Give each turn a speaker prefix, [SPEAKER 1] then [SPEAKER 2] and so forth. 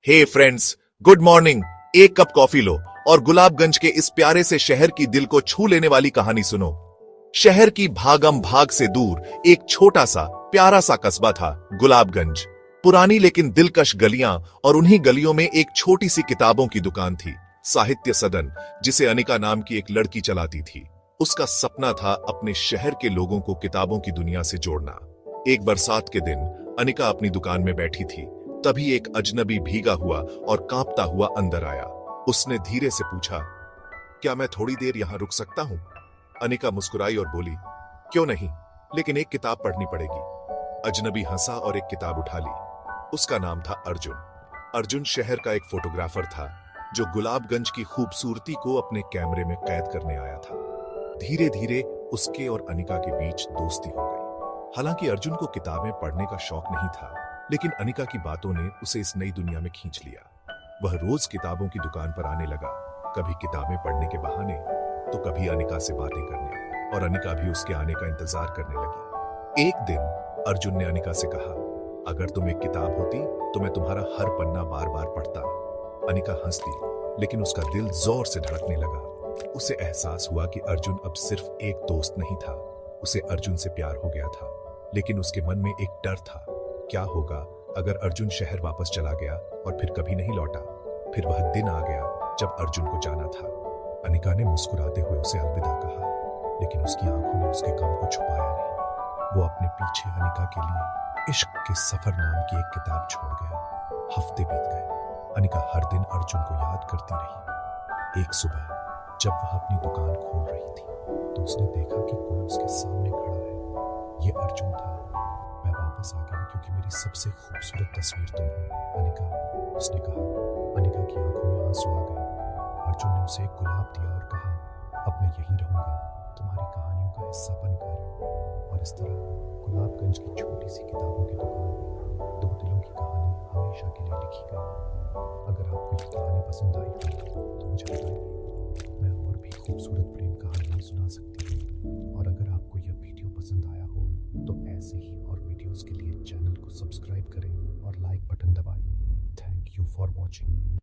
[SPEAKER 1] हे friends, good morning. एक cup coffee लो और गुलाबगंज के इस प्यारे से शहर की दिल को छू लेने वाली कहानी सुनो। शहर की भागम भाग से दूर एक छोटा सा प्यारा सा कस्बा था गुलाबगंज। पुरानी लेकिन दिलकश गलियां और उन्हीं गलियों में एक छोटी सी किताबों की दुकान थी, साहित्य सदन, जिसे अनिका नाम की एक लड़की चलाती थी। उसका सपना था अपने शहर के लोगों को किताबों की दुनिया से जोड़ना। एक बरसात के दिन अनिका अपनी दुकान में बैठी थी, तभी एक अजनबी भीगा हुआ और कांपता हुआ अंदर आया। उसने धीरे से पूछा, क्या मैं थोड़ी देर यहां रुक सकता हूं? अनिका मुस्कुराई और बोली, क्यों नहीं, लेकिन एक किताब पढ़नी पड़ेगी। अजनबी हंसा और एक किताब उठा ली। उसका नाम था अर्जुन। अर्जुन शहर का एक फोटोग्राफर था जो गुलाबगंज की खूबसूरती को अपने कैमरे में कैद करने आया था। धीरे धीरे उसके और अनिका के बीच दोस्ती हो गई। हालांकि अर्जुन को किताबें पढ़ने का शौक नहीं था, लेकिन अनिका की बातों ने उसे इस नई दुनिया में खींच लिया। वह रोज किताबों की दुकान पर आने लगा, कभी किताबें पढ़ने के बहाने तो कभी अनिका से बातें करने, और अनिका भी उसके आने का इंतजार करने लगी। एक दिन अर्जुन ने अनिका से कहा, अगर तुम एक किताब होती तो मैं तुम्हारा हर पन्ना बार बार पढ़ता। अनिका हंस दी, लेकिन उसका दिल जोर से धड़कने लगा। उसे एहसास हुआ कि अर्जुन अब सिर्फ एक दोस्त नहीं था, उसे अर्जुन से प्यार हो गया था। लेकिन उसके मन में एक डर था, क्या होगा अगर अर्जुन शहर वापस चला गया और फिर कभी नहीं लौटा? फिर वह दिन आ गया जब अर्जुन को जाना था। अनिका ने मुस्कुराते हुए उसे अलविदा कहा, लेकिन उसकी आंखों ने उसके गम को छुपाया नहीं। वो अपने पीछे अनिका के लिए इश्क के सफर नाम की एक किताब छोड़ गया। हफ्ते बीत गए, अनिका हर दिन अर्जुन को याद करती रही। एक सुबह जब वह अपनी दुकान खोल रही थी तो उसने देखा कि कोई उसके सामने खड़ा है। ये अर्जुन था। मैं वापस आ गया क्योंकि मेरी सबसे खूबसूरत तस्वीर तुम हो, अनिका, उसने कहा। अनिका की आंखों में आंसू आ गए। अर्जुन ने उसे एक गुलाब दिया और कहा, अब मैं यहीं रहूंगा, तुम्हारी कहानियों का हिस्सा बनकर। और इस तरह गुलाबगंज की छोटी सी किताबों की दुकान में दो दिलों की कहानी हमेशा के लिए लिखी गई। अगर आपको ये कहानी पसंद आई हो तो मुझे बताइए, मैं और भी खूबसूरत प्रेम कहानियां सुना सकती हूँ। और अगर आपको यह वीडियो पसंद आया हो तो ऐसे ही और वीडियोस के लिए चैनल को सब्सक्राइब करें और लाइक बटन दबाएं। Thank you for watching.